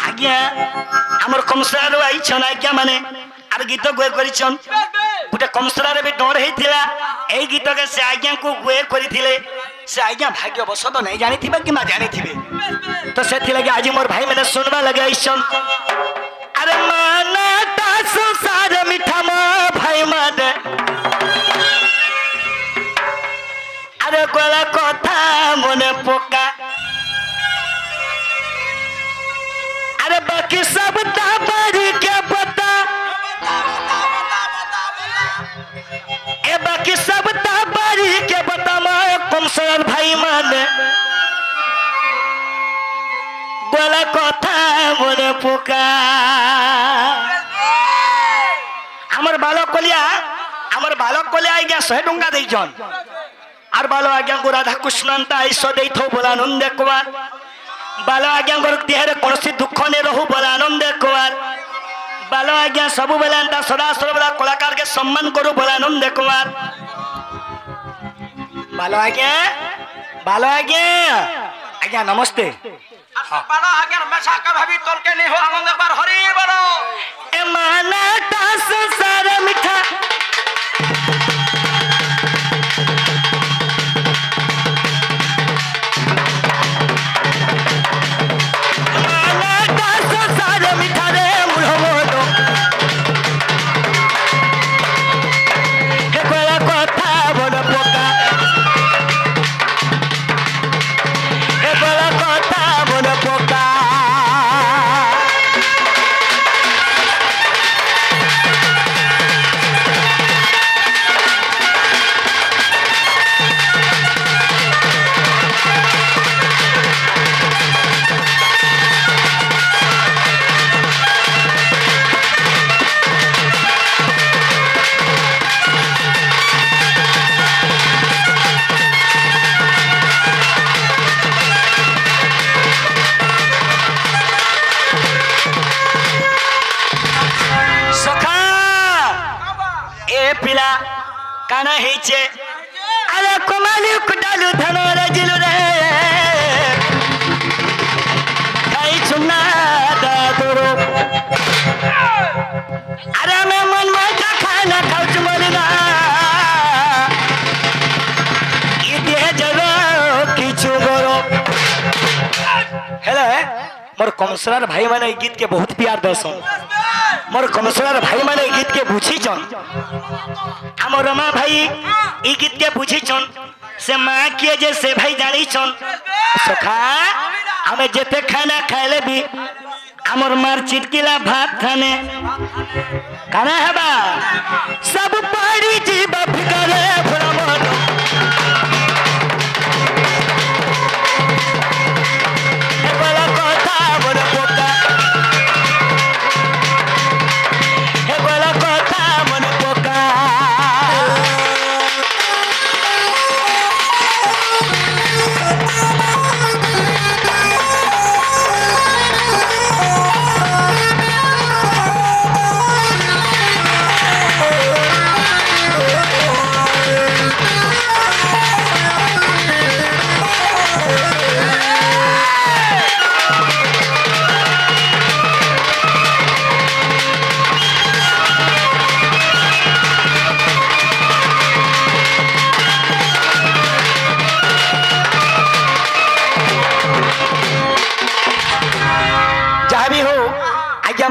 आज्ञा हमर कमसरार आइछन आज्ञा माने आर गीत गुए करिछन गोटे कमसरार भी डर हेतिला एई गीत के से आज्ञा को गुए करिथिले से आज्ञा भाग्यवश तो नहीं जानी थिबे कि मा जानी थिबे तो सेथि लगे आज मोर भाई मैंने सुनबा लगे आइछन अरे माना ता संसार मिठा मा भाई माने अरे गोला कथा मने पोका अरे बाकी सब दाबरी के बता ए बाकी सब दाबरी के बता मैं कमसर भाई माने गोला कथा मने पोका हमर बालक कलिया आज्ञा 100 टंका देइछन आर बालो आज्ञा को राधा कृष्णंता ऐसो देइथो बोला आनंद कुमार बालो आज्ञा को देहरे कोनसी दुख ने रहू बोला आनंद कुमार बालो आज्ञा सब बेला सदा सर्वदा कलाकार के सम्मान करू बोला आनंद कुमार बालो आज्ञा आज्ञा नमस्ते बालो आज्ञा हमेशा कभी तोल के नहीं हो आनंद बार हरि बोलो ए माना ता संसार मिठा काना हेचे अरे कोमाली कुडालू धनो रजिलु रे काई चुना दादरो अरे मैं मन माता खाना खाउच मरना इते जरो किछु गरो हेलो मोर कमसरार भाई माने गीत के बहुत प्यार दसन मोर कमसरार भाई माने गीत के बुझी जन हमर रमा भाई ई गीत के बुझी चन से मां किए जे से भाई जानी चन सखा हमें जेते खाना खाइले भी हमर मार चिटकिला भात खाने खाना हेबा सब पाड़ी जीव फिकरे भ्रमण ए बोला कथा बड़ पोका ए बोला कथा मन पोका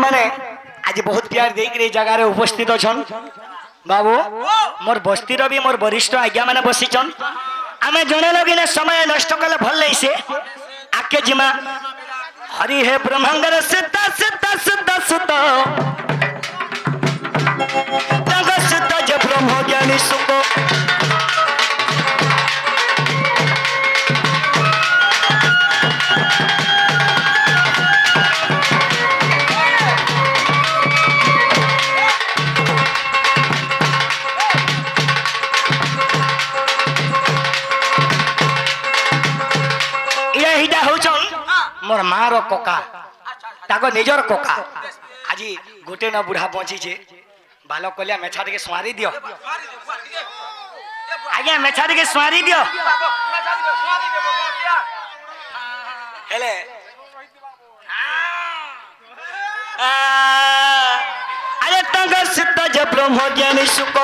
माने आज बहुत प्यार देख जगार उपस्थित अच्छा बाबू मोर बस्तीर भी मोर वरिष्ठ आज्ञा मैंने बसीचन आमे जने लगे समय नष्ट कले भल नहीं से आके जिमा हरि हे ब्रह्मांडर सीता सीता सीता सुतो जग सीता जे ब्रह्म ज्ञानी सुको मोर माँ रो कोका ताको निजर कोका आज गोटे न बुढ़ा बची छे बालक कलिया मेछा के स्वारी दियो आज्ञा मेछा के स्वारी दियो हेले अरे तंग सिद्ध जब ब्रह्म ज्ञानी सुख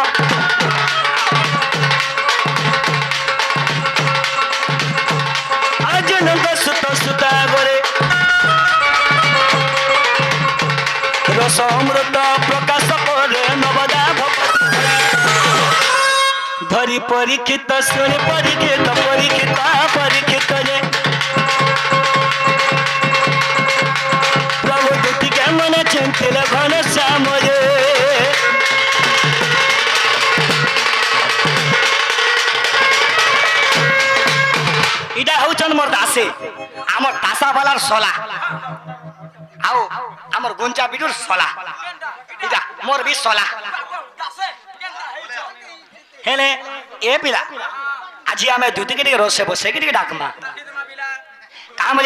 अर्जुन सुत सुता गोरे रस अमृत प्रकाश करे नवदा धरी परीक्षित सुनि परीक्षित परीक्षित परीक्षित रे प्रभु दुति के मन चिंतिल घन श्याम रे इटा हौचन मोर दासे आमर तासा वालार सोला आओ आमर गुंजा बिडुर सोला इटा मोर भी सोला हेले ए पिला আজি आमे दुति के रोसे बसे के डाकमा काम